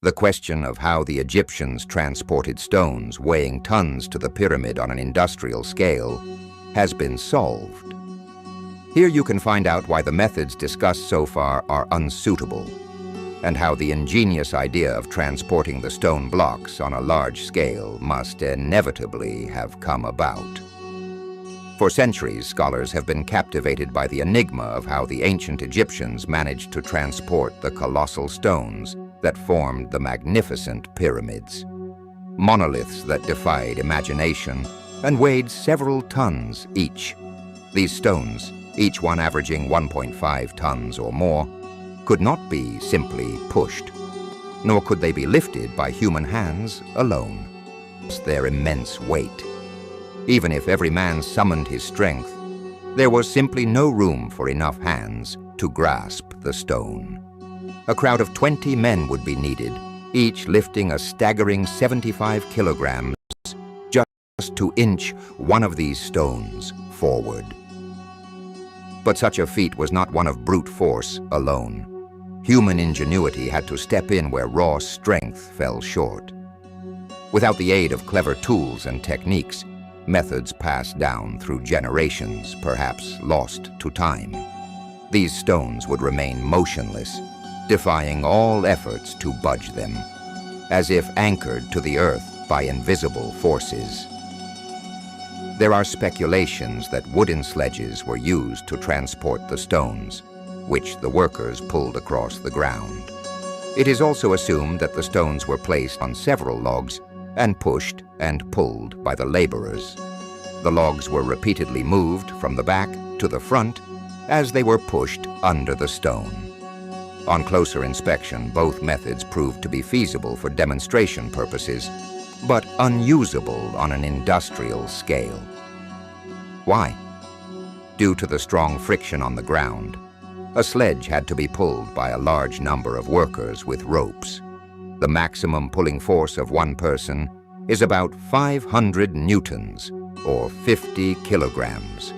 The question of how the Egyptians transported stones weighing tons to the pyramid on an industrial scale has been solved. Here you can find out why the methods discussed so far are unsuitable, and how the ingenious idea of transporting the stone blocks on a large scale must inevitably have come about. For centuries, scholars have been captivated by the enigma of how the ancient Egyptians managed to transport the colossal stones that formed the magnificent pyramids. Monoliths that defied imagination and weighed several tons each. These stones, each one averaging 1.5 tons or more, could not be simply pushed, nor could they be lifted by human hands alone. Their immense weight. Even if every man summoned his strength, there was simply no room for enough hands to grasp the stone. A crowd of 20 men would be needed, each lifting a staggering 75 kilograms just to inch one of these stones forward. But such a feat was not one of brute force alone. Human ingenuity had to step in where raw strength fell short. Without the aid of clever tools and techniques, methods passed down through generations, perhaps lost to time, these stones would remain motionless, defying all efforts to budge them, as if anchored to the earth by invisible forces. There are speculations that wooden sledges were used to transport the stones, which the workers pulled across the ground. It is also assumed that the stones were placed on several logs and pushed and pulled by the laborers. The logs were repeatedly moved from the back to the front as they were pushed under the stone. On closer inspection, both methods proved to be feasible for demonstration purposes, but unusable on an industrial scale. Why? Due to the strong friction on the ground, a sledge had to be pulled by a large number of workers with ropes. The maximum pulling force of one person is about 500 newtons, or 50 kilograms.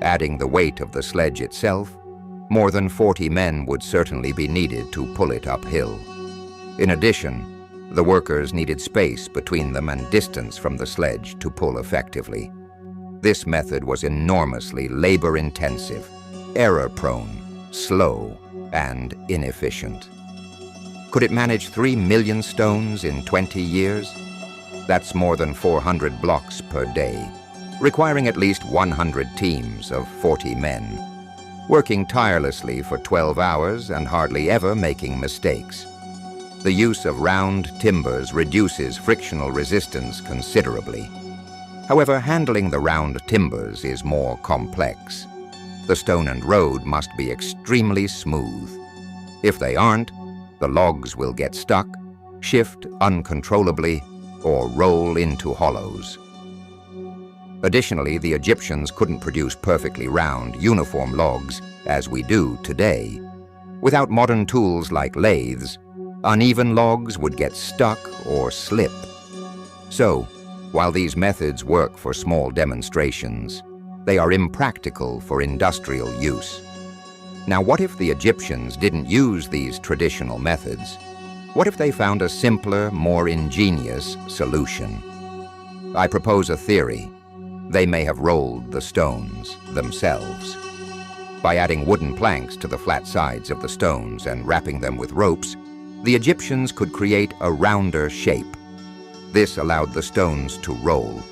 Adding the weight of the sledge itself, more than 40 men would certainly be needed to pull it uphill. In addition, the workers needed space between them and distance from the sledge to pull effectively. This method was enormously labor-intensive, error-prone, slow, and inefficient. Could it manage 3 million stones in 20 years? That's more than 400 blocks per day, requiring at least 100 teams of 40 men, working tirelessly for 12 hours and hardly ever making mistakes. The use of round timbers reduces frictional resistance considerably. However, handling the round timbers is more complex. The stone and road must be extremely smooth. If they aren't, the logs will get stuck, shift uncontrollably, or roll into hollows. Additionally, the Egyptians couldn't produce perfectly round, uniform logs as we do today. Without modern tools like lathes, uneven logs would get stuck or slip. So, while these methods work for small demonstrations, they are impractical for industrial use. Now, what if the Egyptians didn't use these traditional methods? What if they found a simpler, more ingenious solution? I propose a theory. They may have rolled the stones themselves. By adding wooden planks to the flat sides of the stones and wrapping them with ropes, the Egyptians could create a rounder shape. This allowed the stones to roll,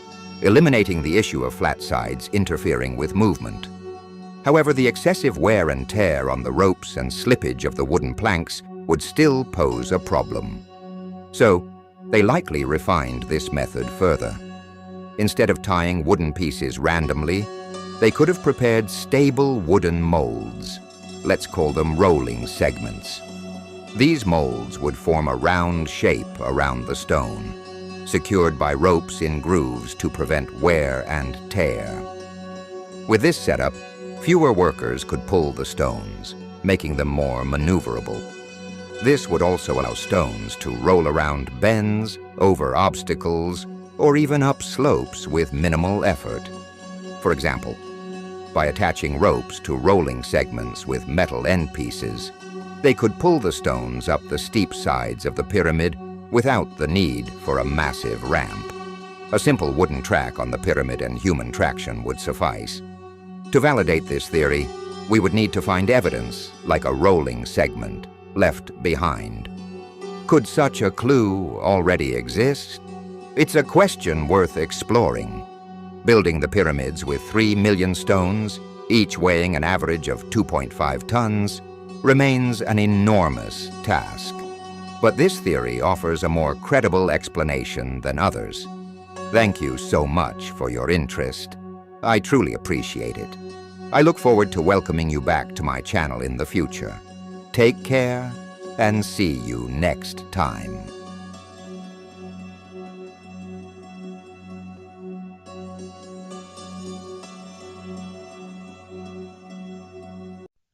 eliminating the issue of flat sides interfering with movement. However, the excessive wear and tear on the ropes and slippage of the wooden planks would still pose a problem. So, they likely refined this method further. Instead of tying wooden pieces randomly, they could have prepared stable wooden molds. Let's call them rolling segments. These molds would form a round shape around the stone, secured by ropes in grooves to prevent wear and tear. With this setup, fewer workers could pull the stones, making them more maneuverable. This would also allow stones to roll around bends, over obstacles, or even up slopes with minimal effort. For example, by attaching ropes to rolling segments with metal end pieces, They could pull the stones up the steep sides of the pyramid without the need for a massive ramp. A simple wooden track on the pyramid and human traction would suffice. To validate this theory, we would need to find evidence, like a rolling segment, left behind. Could such a clue already exist? It's a question worth exploring. Building the pyramids with 3 million stones, each weighing an average of 2.5 tons, remains an enormous task. But this theory offers a more credible explanation than others. Thank you so much for your interest. I truly appreciate it. I look forward to welcoming you back to my channel in the future. Take care, and see you next time.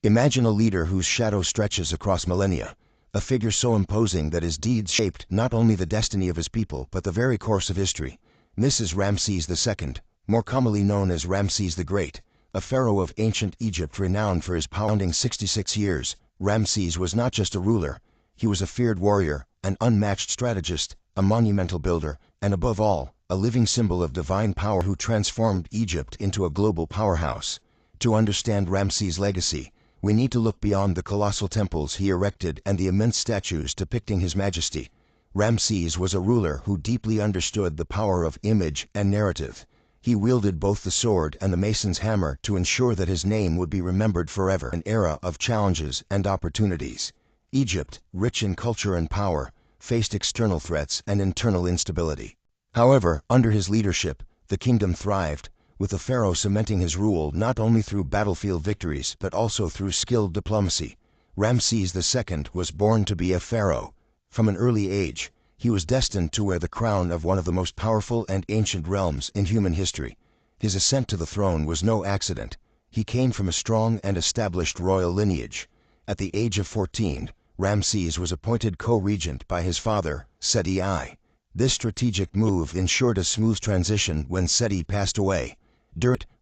Imagine a leader whose shadow stretches across millennia, a figure so imposing that his deeds shaped not only the destiny of his people but the very course of history. This is Ramses II, more commonly known as Ramses the Great, a pharaoh of ancient Egypt renowned for his power. 66 years, Ramses was not just a ruler, he was a feared warrior, an unmatched strategist, a monumental builder, and above all, a living symbol of divine power who transformed Egypt into a global powerhouse. To understand Ramses' legacy, we need to look beyond the colossal temples he erected and the immense statues depicting his majesty. Ramses was a ruler who deeply understood the power of image and narrative. He wielded both the sword and the mason's hammer to ensure that his name would be remembered forever. An era of challenges and opportunities. Egypt, rich in culture and power, faced external threats and internal instability. However, under his leadership, the kingdom thrived, with the pharaoh cementing his rule not only through battlefield victories but also through skilled diplomacy. Ramses II was born to be a pharaoh. From an early age, he was destined to wear the crown of one of the most powerful and ancient realms in human history. His ascent to the throne was no accident. He came from a strong and established royal lineage. At the age of 14, Ramses was appointed co-regent by his father, Seti I. This strategic move ensured a smooth transition when Seti passed away.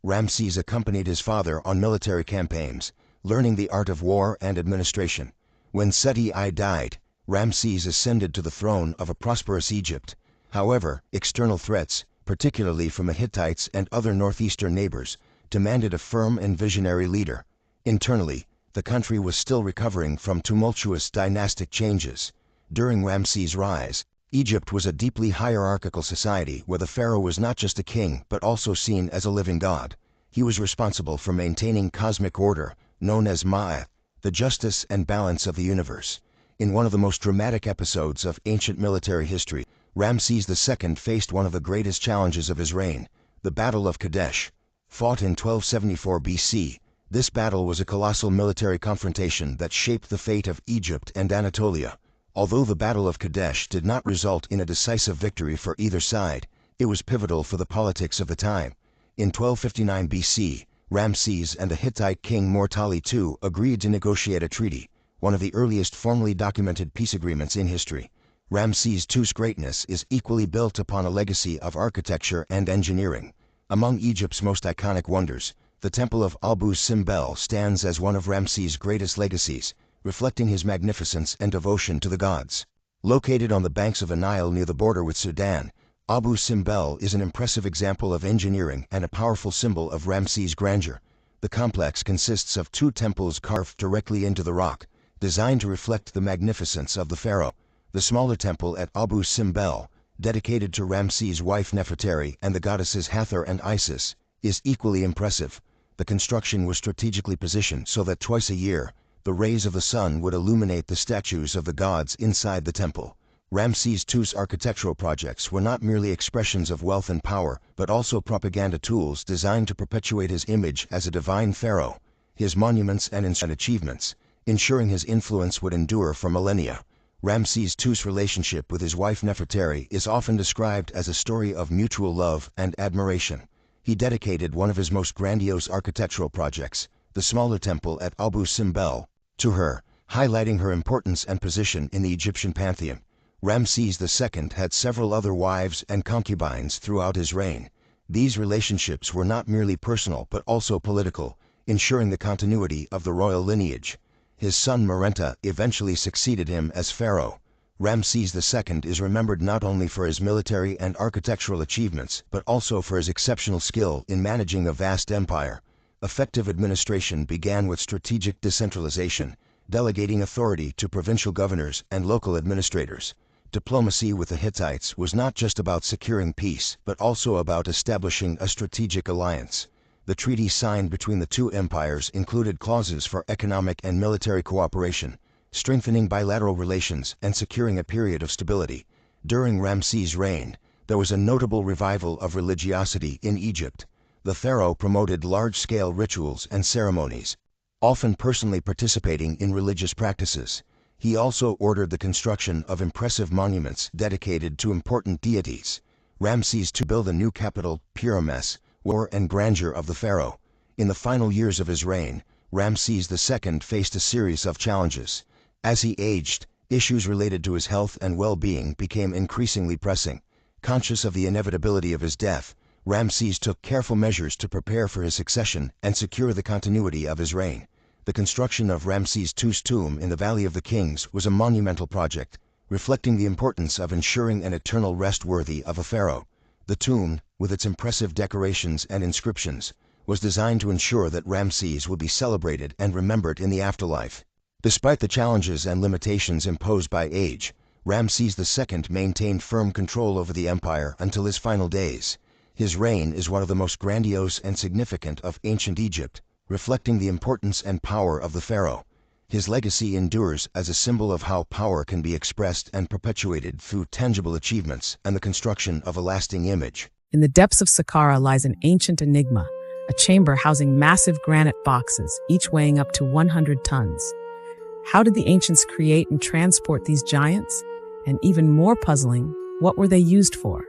Ramses accompanied his father on military campaigns, learning the art of war and administration. When Seti I died, Ramses ascended to the throne of a prosperous Egypt. However, external threats, particularly from the Hittites and other northeastern neighbors, demanded a firm and visionary leader. Internally, the country was still recovering from tumultuous dynastic changes. During Ramses' rise, Egypt was a deeply hierarchical society where the pharaoh was not just a king but also seen as a living god. He was responsible for maintaining cosmic order, known as Ma'at, the justice and balance of the universe. In one of the most dramatic episodes of ancient military history, Ramses II faced one of the greatest challenges of his reign, the Battle of Kadesh. Fought in 1274 BC, this battle was a colossal military confrontation that shaped the fate of Egypt and Anatolia. Although the Battle of Kadesh did not result in a decisive victory for either side, it was pivotal for the politics of the time. In 1259 BC, Ramses and the Hittite king Mortali II agreed to negotiate a treaty, one of the earliest formally documented peace agreements in history. Ramses II's greatness is equally built upon a legacy of architecture and engineering. Among Egypt's most iconic wonders, the Temple of Abu Simbel stands as one of Ramses' greatest legacies, reflecting his magnificence and devotion to the gods. Located on the banks of the Nile near the border with Sudan, Abu Simbel is an impressive example of engineering and a powerful symbol of Ramses' grandeur. The complex consists of two temples carved directly into the rock, designed to reflect the magnificence of the pharaoh. The smaller temple at Abu Simbel, dedicated to Ramses' wife Nefertari and the goddesses Hathor and Isis, is equally impressive. The construction was strategically positioned so that twice a year, the rays of the sun would illuminate the statues of the gods inside the temple. Ramses II's architectural projects were not merely expressions of wealth and power, but also propaganda tools designed to perpetuate his image as a divine pharaoh. His monuments and achievements, ensuring his influence would endure for millennia. Ramses II's relationship with his wife Nefertari is often described as a story of mutual love and admiration. He dedicated one of his most grandiose architectural projects, the smaller temple at Abu Simbel, to her, highlighting her importance and position in the Egyptian pantheon. Ramses II had several other wives and concubines throughout his reign. These relationships were not merely personal but also political, ensuring the continuity of the royal lineage. His son Merenta eventually succeeded him as pharaoh. Ramses II is remembered not only for his military and architectural achievements, but also for his exceptional skill in managing a vast empire. Effective administration began with strategic decentralization, delegating authority to provincial governors and local administrators. Diplomacy with the Hittites was not just about securing peace, but also about establishing a strategic alliance. The treaties signed between the two empires included clauses for economic and military cooperation, strengthening bilateral relations and securing a period of stability. During Ramses' reign, there was a notable revival of religiosity in Egypt. The pharaoh promoted large-scale rituals and ceremonies, often personally participating in religious practices. He also ordered the construction of impressive monuments dedicated to important deities. Ramses II built a new capital, Pyramus, war and grandeur of the pharaoh. In the final years of his reign, Ramses II faced a series of challenges. As he aged, issues related to his health and well-being became increasingly pressing. Conscious of the inevitability of his death, Ramses took careful measures to prepare for his succession and secure the continuity of his reign. The construction of Ramses II's tomb in the Valley of the Kings was a monumental project, reflecting the importance of ensuring an eternal rest worthy of a pharaoh. The tomb, with its impressive decorations and inscriptions, was designed to ensure that Ramses would be celebrated and remembered in the afterlife. Despite the challenges and limitations imposed by age, Ramses II maintained firm control over the empire until his final days. His reign is one of the most grandiose and significant of ancient Egypt, reflecting the importance and power of the pharaoh. His legacy endures as a symbol of how power can be expressed and perpetuated through tangible achievements and the construction of a lasting image. In the depths of Saqqara lies an ancient enigma, a chamber housing massive granite boxes, each weighing up to 100 tons. How did the ancients create and transport these giants? And even more puzzling, what were they used for?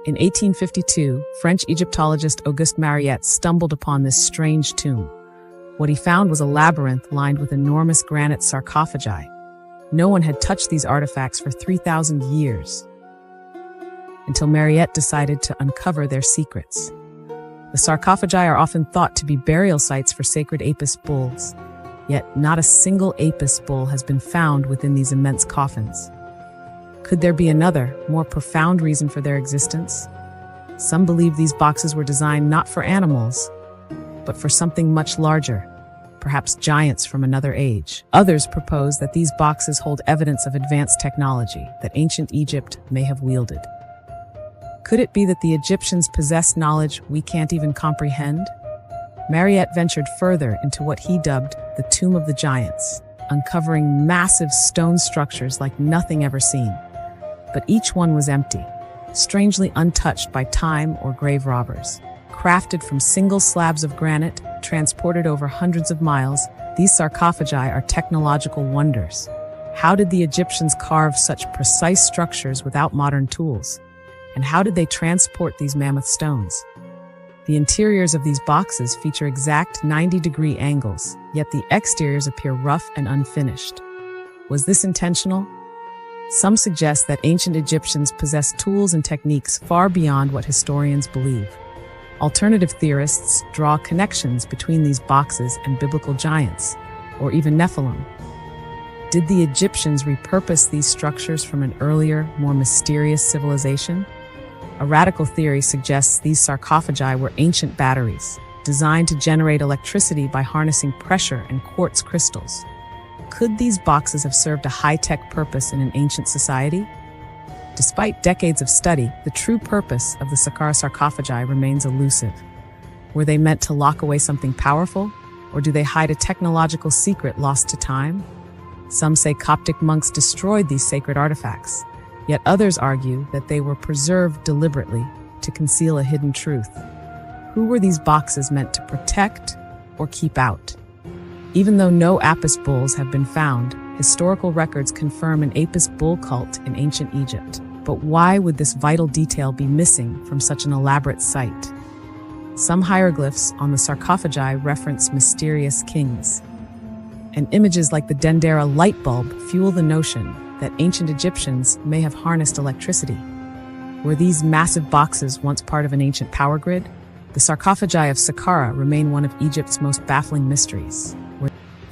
In 1852, French Egyptologist Auguste Mariette stumbled upon this strange tomb. What he found was a labyrinth lined with enormous granite sarcophagi. No one had touched these artifacts for 3,000 years, until Mariette decided to uncover their secrets. The sarcophagi are often thought to be burial sites for sacred Apis bulls, yet not a single Apis bull has been found within these immense coffins. Could there be another, more profound reason for their existence? Some believe these boxes were designed not for animals, but for something much larger, perhaps giants from another age. Others propose that these boxes hold evidence of advanced technology that ancient Egypt may have wielded. Could it be that the Egyptians possessed knowledge we can't even comprehend? Mariette ventured further into what he dubbed the Tomb of the Giants, uncovering massive stone structures like nothing ever seen. But each one was empty, strangely untouched by time or grave robbers. Crafted from single slabs of granite, transported over hundreds of miles, these sarcophagi are technological wonders. How did the Egyptians carve such precise structures without modern tools? And how did they transport these mammoth stones? The interiors of these boxes feature exact 90-degree angles, yet the exteriors appear rough and unfinished. Was this intentional? Some suggest that ancient Egyptians possessed tools and techniques far beyond what historians believe. Alternative theorists draw connections between these boxes and biblical giants, or even Nephilim. Did the Egyptians repurpose these structures from an earlier, more mysterious civilization? A radical theory suggests these sarcophagi were ancient batteries, designed to generate electricity by harnessing pressure and quartz crystals. Could these boxes have served a high-tech purpose in an ancient society? Despite decades of study, the true purpose of the Saqqara sarcophagi remains elusive. Were they meant to lock away something powerful, or do they hide a technological secret lost to time? Some say Coptic monks destroyed these sacred artifacts, yet others argue that they were preserved deliberately to conceal a hidden truth. Who were these boxes meant to protect or keep out? Even though no Apis bulls have been found, historical records confirm an Apis bull cult in ancient Egypt. But why would this vital detail be missing from such an elaborate site? Some hieroglyphs on the sarcophagi reference mysterious kings, and images like the Dendera light bulb fuel the notion that ancient Egyptians may have harnessed electricity. Were these massive boxes once part of an ancient power grid? The sarcophagi of Saqqara remain one of Egypt's most baffling mysteries.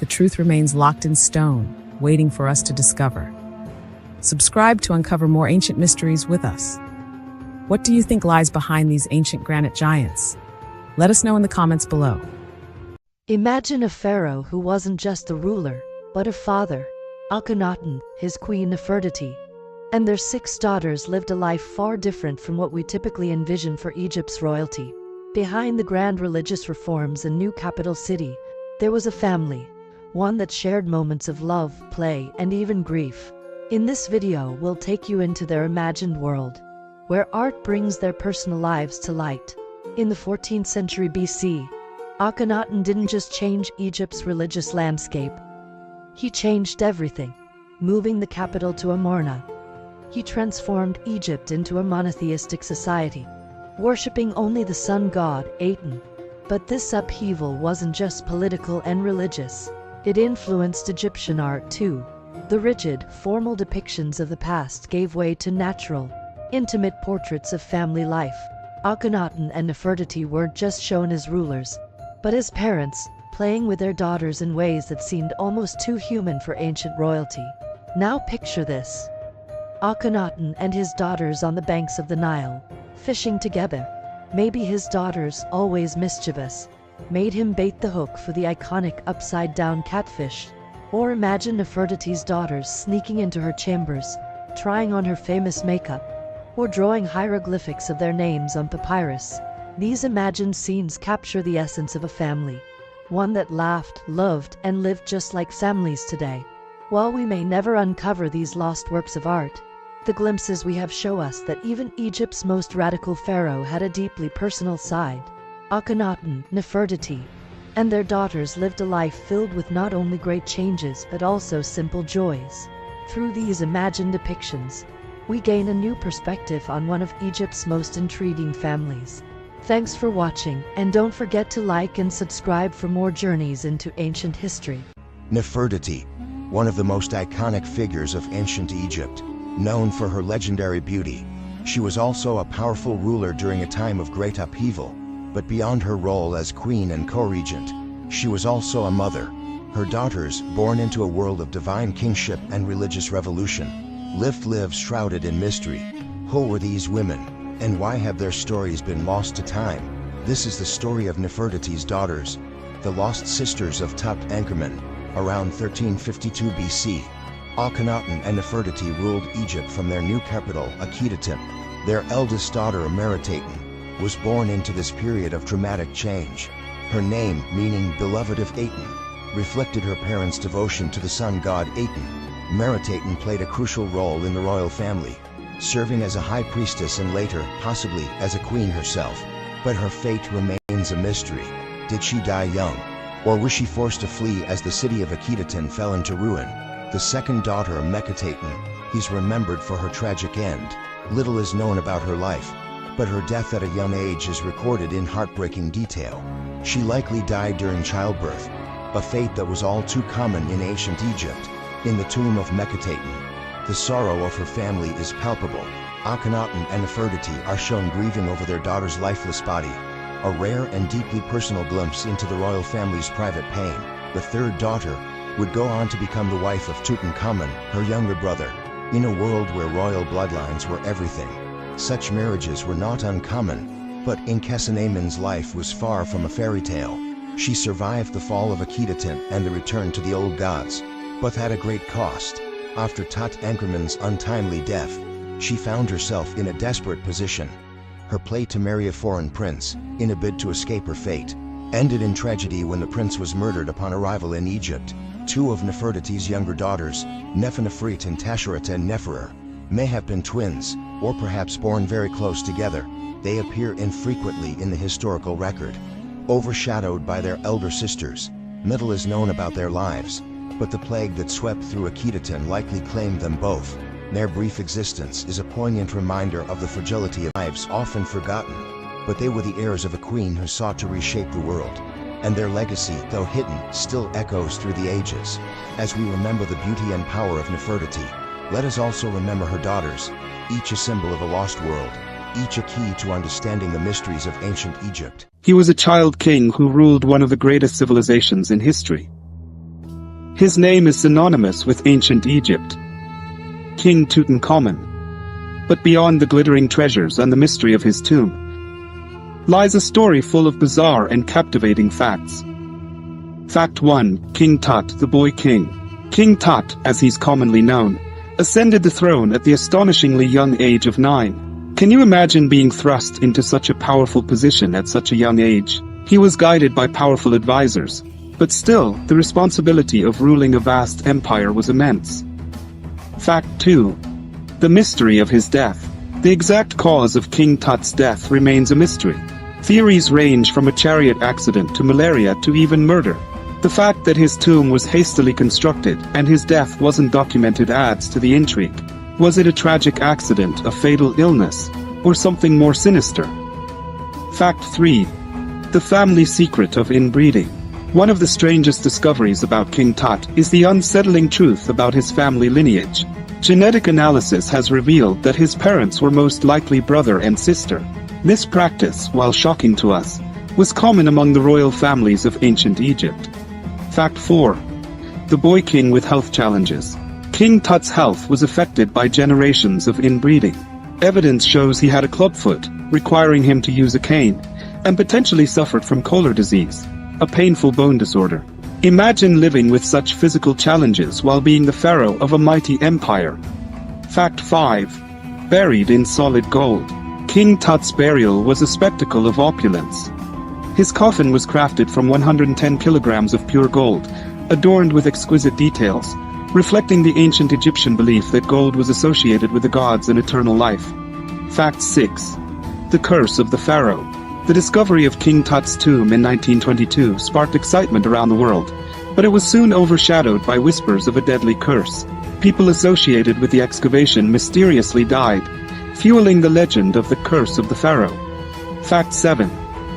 the truth remains locked in stone, waiting for us to discover. Subscribe to uncover more ancient mysteries with us. What do you think lies behind these ancient granite giants? Let us know in the comments below. Imagine a pharaoh who wasn't just a ruler, but a father. Akhenaten, his queen Nefertiti, and their 6 daughters lived a life far different from what we typically envision for Egypt's royalty. Behind the grand religious reforms and new capital city, there was a family, one that shared moments of love, play, and even grief. In this video, we'll take you into their imagined world, where art brings their personal lives to light. In the 14th century BC, Akhenaten didn't just change Egypt's religious landscape. He changed everything, moving the capital to Amarna. He transformed Egypt into a monotheistic society, worshipping only the sun god, Aten. But this upheaval wasn't just political and religious. It influenced Egyptian art too. The rigid, formal depictions of the past gave way to natural, intimate portraits of family life. Akhenaten and Nefertiti weren't just shown as rulers, but as parents, playing with their daughters in ways that seemed almost too human for ancient royalty. Now picture this: Akhenaten and his daughters on the banks of the Nile, fishing together. Maybe his daughters, always mischievous, made him bait the hook for the iconic upside-down catfish. Or imagine Nefertiti's daughters sneaking into her chambers, trying on her famous makeup, or drawing hieroglyphics of their names on papyrus. These imagined scenes capture the essence of a family, one that laughed, loved, and lived just like families today. While we may never uncover these lost works of art, the glimpses we have show us that even Egypt's most radical pharaoh had a deeply personal side. Akhenaten, Nefertiti, and their daughters lived a life filled with not only great changes but also simple joys. Through these imagined depictions, we gain a new perspective on one of Egypt's most intriguing families. Thanks for watching, and don't forget to like and subscribe for more journeys into ancient history. Nefertiti, one of the most iconic figures of ancient Egypt, known for her legendary beauty. She was also a powerful ruler during a time of great upheaval, but beyond her role as queen and co-regent, she was also a mother. Her daughters, born into a world of divine kingship and religious revolution, lived lives shrouded in mystery. Who were these women, and why have their stories been lost to time? This is the story of Nefertiti's daughters, the lost sisters of Tutankhamun. Around 1352 BC, Akhenaten and Nefertiti ruled Egypt from their new capital, Akhetaten. Their eldest daughter, Meritaten, was born into this period of dramatic change. Her name, meaning beloved of Aten, reflected her parents' devotion to the sun god Aten. Meritaten played a crucial role in the royal family, serving as a high priestess and later, possibly, as a queen herself. But her fate remains a mystery. Did she die young? Or was she forced to flee as the city of Akhetaten fell into ruin? The second daughter, Menkaten, is remembered for her tragic end. Little is known about her life, but her death at a young age is recorded in heartbreaking detail. She likely died during childbirth, a fate that was all too common in ancient Egypt. In the tomb of Menkaten, the sorrow of her family is palpable. Akhenaten and Nefertiti are shown grieving over their daughter's lifeless body, a rare and deeply personal glimpse into the royal family's private pain. The third daughter would go on to become the wife of Tutankhamun, her younger brother. In a world where royal bloodlines were everything, such marriages were not uncommon. But Nkhesenemen's life was far from a fairy tale. She survived the fall of Akhetaten and the return to the old gods, but at a great cost. After Tutankhamun's untimely death, she found herself in a desperate position. Her play to marry a foreign prince, in a bid to escape her fate, ended in tragedy when the prince was murdered upon arrival in Egypt. Two of Nefertiti's younger daughters, Neferefret and Tasherat-en-Neferer, may have been twins, or perhaps born very close together. They appear infrequently in the historical record, overshadowed by their elder sisters. Little is known about their lives, but the plague that swept through Akhetaten likely claimed them both. Their brief existence is a poignant reminder of the fragility of lives often forgotten, but they were the heirs of a queen who sought to reshape the world, and their legacy, though hidden, still echoes through the ages. As we remember the beauty and power of Nefertiti, let us also remember her daughters, each a symbol of a lost world, each a key to understanding the mysteries of ancient Egypt. He was a child king who ruled one of the greatest civilizations in history. His name is synonymous with ancient Egypt, King Tutankhamun. But beyond the glittering treasures and the mystery of his tomb lies a story full of bizarre and captivating facts. Fact 1. King Tut, the Boy King. King Tut, as he's commonly known, ascended the throne at the astonishingly young age of 9. Can you imagine being thrust into such a powerful position at such a young age? He was guided by powerful advisors, but still, the responsibility of ruling a vast empire was immense. Fact 2. The mystery of his death. The exact cause of King Tut's death remains a mystery. Theories range from a chariot accident to malaria to even murder. The fact that his tomb was hastily constructed and his death wasn't documented adds to the intrigue. Was it a tragic accident, a fatal illness, or something more sinister? Fact 3. The family secret of inbreeding. One of the strangest discoveries about King Tut is the unsettling truth about his family lineage. Genetic analysis has revealed that his parents were most likely brother and sister. This practice, while shocking to us, was common among the royal families of ancient Egypt. Fact 4. The Boy King with health challenges. King Tut's health was affected by generations of inbreeding. Evidence shows he had a clubfoot, requiring him to use a cane, and potentially suffered from Kohler disease, a painful bone disorder. Imagine living with such physical challenges while being the pharaoh of a mighty empire. Fact 5. Buried in solid gold. King Tut's burial was a spectacle of opulence. His coffin was crafted from 110 kilograms of pure gold, adorned with exquisite details, reflecting the ancient Egyptian belief that gold was associated with the gods and eternal life. Fact 6. The curse of the pharaoh. The discovery of King Tut's tomb in 1922 sparked excitement around the world, but it was soon overshadowed by whispers of a deadly curse. People associated with the excavation mysteriously died, fueling the legend of the curse of the pharaoh. Fact 7.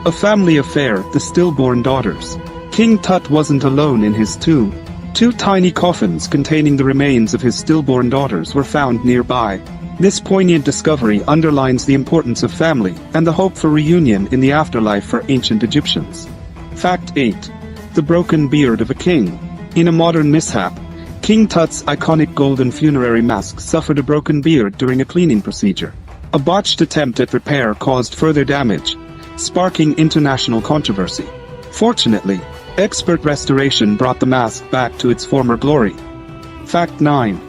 A family affair, the stillborn daughters. King Tut wasn't alone in his tomb. 2 tiny coffins containing the remains of his stillborn daughters were found nearby. This poignant discovery underlines the importance of family and the hope for reunion in the afterlife for ancient Egyptians. Fact 8. The broken beard of a king. In a modern mishap, King Tut's iconic golden funerary mask suffered a broken beard during a cleaning procedure. A botched attempt at repair caused further damage, sparking international controversy. Fortunately, expert restoration brought the mask back to its former glory. Fact 9.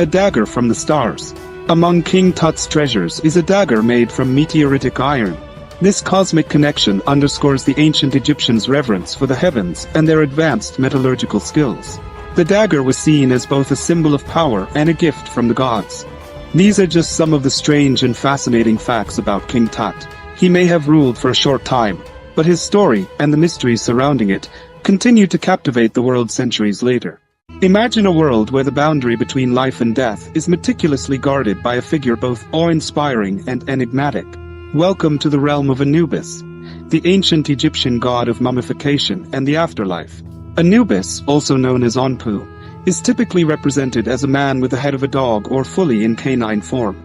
A dagger from the stars. Among King Tut's treasures is a dagger made from meteoritic iron. This cosmic connection underscores the ancient Egyptians' reverence for the heavens and their advanced metallurgical skills. The dagger was seen as both a symbol of power and a gift from the gods. These are just some of the strange and fascinating facts about King Tut. He may have ruled for a short time, but his story and the mysteries surrounding it continue to captivate the world centuries later. Imagine a world where the boundary between life and death is meticulously guarded by a figure both awe-inspiring and enigmatic. Welcome to the realm of Anubis, the ancient Egyptian god of mummification and the afterlife. Anubis, also known as Anpu, is typically represented as a man with the head of a dog or fully in canine form.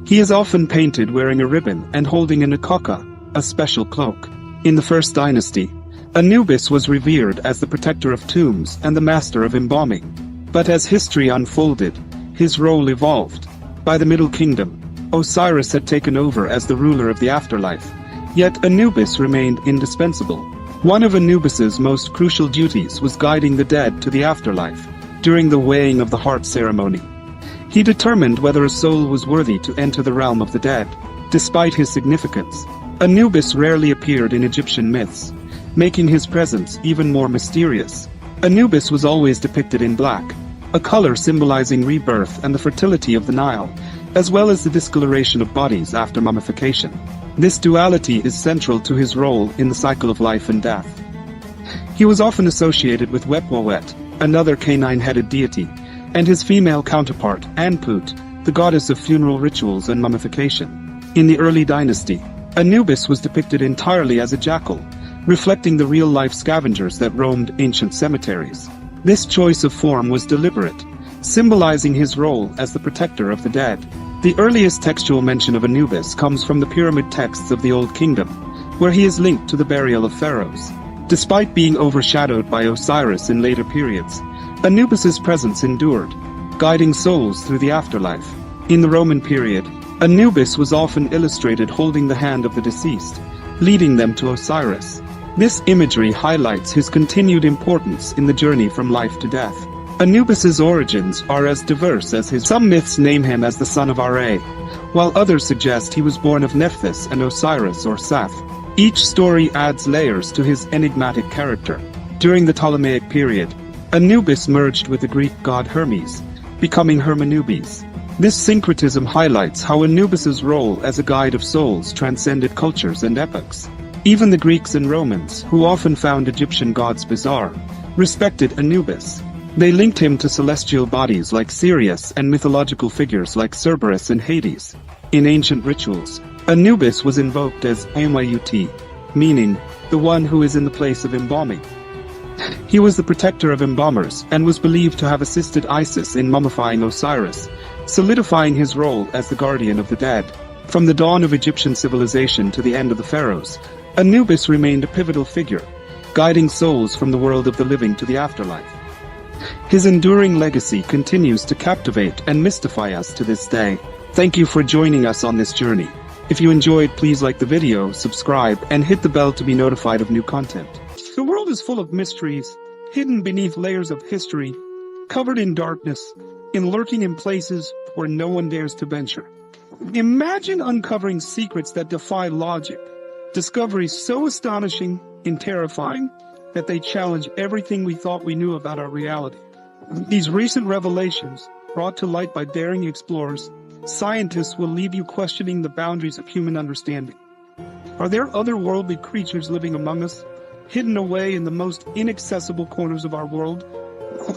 He is often painted wearing a ribbon and holding an akaka, a special cloak. In the First Dynasty, Anubis was revered as the protector of tombs and the master of embalming. But as history unfolded, his role evolved. By the Middle Kingdom, Osiris had taken over as the ruler of the afterlife, yet Anubis remained indispensable. One of Anubis's most crucial duties was guiding the dead to the afterlife. During the weighing of the heart ceremony, he determined whether a soul was worthy to enter the realm of the dead. Despite his significance, Anubis rarely appeared in Egyptian myths, making his presence even more mysterious. Anubis was always depicted in black, a color symbolizing rebirth and the fertility of the Nile, as well as the discoloration of bodies after mummification. This duality is central to his role in the cycle of life and death. He was often associated with Wepwawet, another canine-headed deity, and his female counterpart, Anput, the goddess of funeral rituals and mummification. In the early dynasty, Anubis was depicted entirely as a jackal, reflecting the real-life scavengers that roamed ancient cemeteries. This choice of form was deliberate, symbolizing his role as the protector of the dead. The earliest textual mention of Anubis comes from the pyramid texts of the Old Kingdom, where he is linked to the burial of pharaohs. Despite being overshadowed by Osiris in later periods, Anubis's presence endured, guiding souls through the afterlife. In the Roman period, Anubis was often illustrated holding the hand of the deceased, leading them to Osiris. This imagery highlights his continued importance in the journey from life to death. Anubis's origins are as diverse as his. Some myths name him as the son of Ra, while others suggest he was born of Nephthys and Osiris or Seth. Each story adds layers to his enigmatic character. During the Ptolemaic period, Anubis merged with the Greek god Hermes, becoming Hermanubis. This syncretism highlights how Anubis's role as a guide of souls transcended cultures and epochs. Even the Greeks and Romans, who often found Egyptian gods bizarre, respected Anubis. They linked him to celestial bodies like Sirius and mythological figures like Cerberus and Hades. In ancient rituals, Anubis was invoked as Amayut, meaning the one who is in the place of embalming. He was the protector of embalmers and was believed to have assisted Isis in mummifying Osiris, solidifying his role as the guardian of the dead. From the dawn of Egyptian civilization to the end of the pharaohs, Anubis remained a pivotal figure, guiding souls from the world of the living to the afterlife. His enduring legacy continues to captivate and mystify us to this day. Thank you for joining us on this journey. If you enjoyed, please like the video, subscribe, and hit the bell to be notified of new content. The world is full of mysteries, hidden beneath layers of history, covered in darkness, and lurking in places where no one dares to venture. Imagine uncovering secrets that defy logic, discoveries so astonishing and terrifying that they challenge everything we thought we knew about our reality. These recent revelations, brought to light by daring explorers, scientists will leave you questioning the boundaries of human understanding. Are there otherworldly creatures living among us, hidden away in the most inaccessible corners of our world?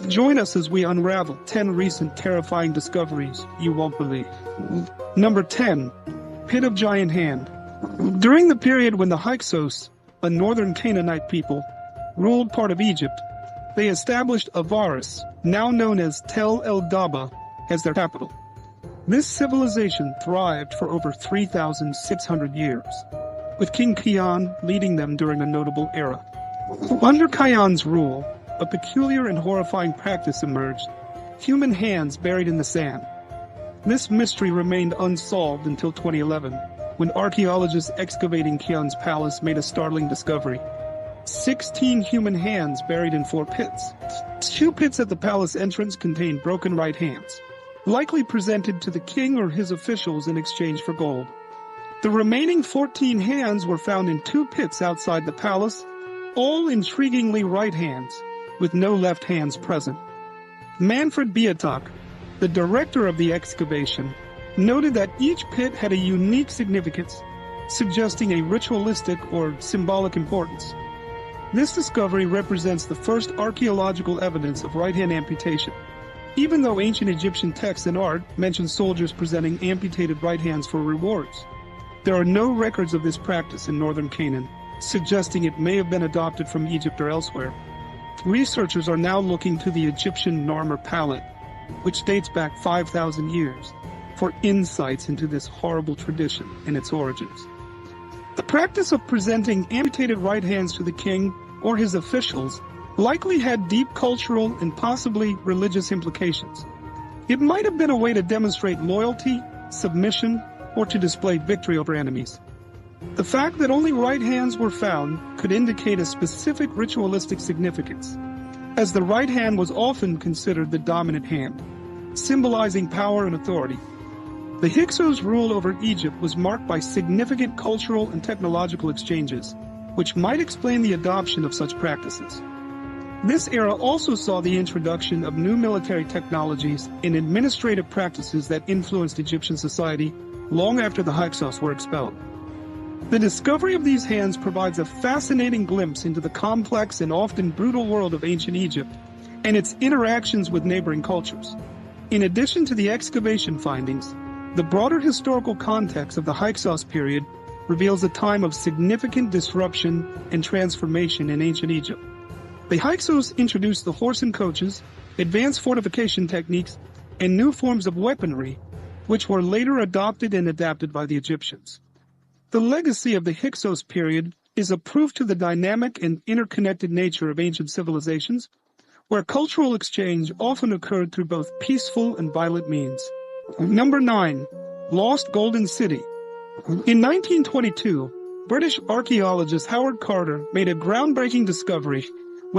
Join us as we unravel 10 recent terrifying discoveries you won't believe. Number 10. Pit of Giant Hand. During the period when the Hyksos, a northern Canaanite people, ruled part of Egypt, they established Avaris, now known as Tel el-Daba, as their capital. This civilization thrived for over 3,600 years, with King Kian leading them during a notable era. Under Kian's rule, a peculiar and horrifying practice emerged: human hands buried in the sand. This mystery remained unsolved until 2011, when archaeologists excavating Kian's palace made a startling discovery: 16 human hands buried in 4 pits. 2 pits at the palace entrance contained broken right hands, likely presented to the king or his officials in exchange for gold. The remaining 14 hands were found in 2 pits outside the palace, all intriguingly right hands, with no left hands present. Manfred Beatak, the director of the excavation, noted that each pit had a unique significance, suggesting a ritualistic or symbolic importance. This discovery represents the first archaeological evidence of right-hand amputation, even though ancient Egyptian texts and art mention soldiers presenting amputated right hands for rewards. There are no records of this practice in northern Canaan, suggesting it may have been adopted from Egypt or elsewhere. Researchers are now looking to the Egyptian Narmer palette, which dates back 5,000 years, for insights into this horrible tradition and its origins. The practice of presenting amputated right hands to the king or his officials likely had deep cultural and possibly religious implications. It might have been a way to demonstrate loyalty, submission, or to display victory over enemies. The fact that only right hands were found could indicate a specific ritualistic significance, as the right hand was often considered the dominant hand, symbolizing power and authority. The Hyksos' rule over Egypt was marked by significant cultural and technological exchanges, which might explain the adoption of such practices. This era also saw the introduction of new military technologies and administrative practices that influenced Egyptian society long after the Hyksos were expelled. The discovery of these hands provides a fascinating glimpse into the complex and often brutal world of ancient Egypt and its interactions with neighboring cultures. In addition to the excavation findings, the broader historical context of the Hyksos period reveals a time of significant disruption and transformation in ancient Egypt. The Hyksos introduced the horse and coaches, advanced fortification techniques, and new forms of weaponry, which were later adopted and adapted by the Egyptians. The legacy of the Hyksos period is a proof to the dynamic and interconnected nature of ancient civilizations, where cultural exchange often occurred through both peaceful and violent means. Number 9. Lost Golden City. In 1922, British archaeologist Howard Carter made a groundbreaking discovery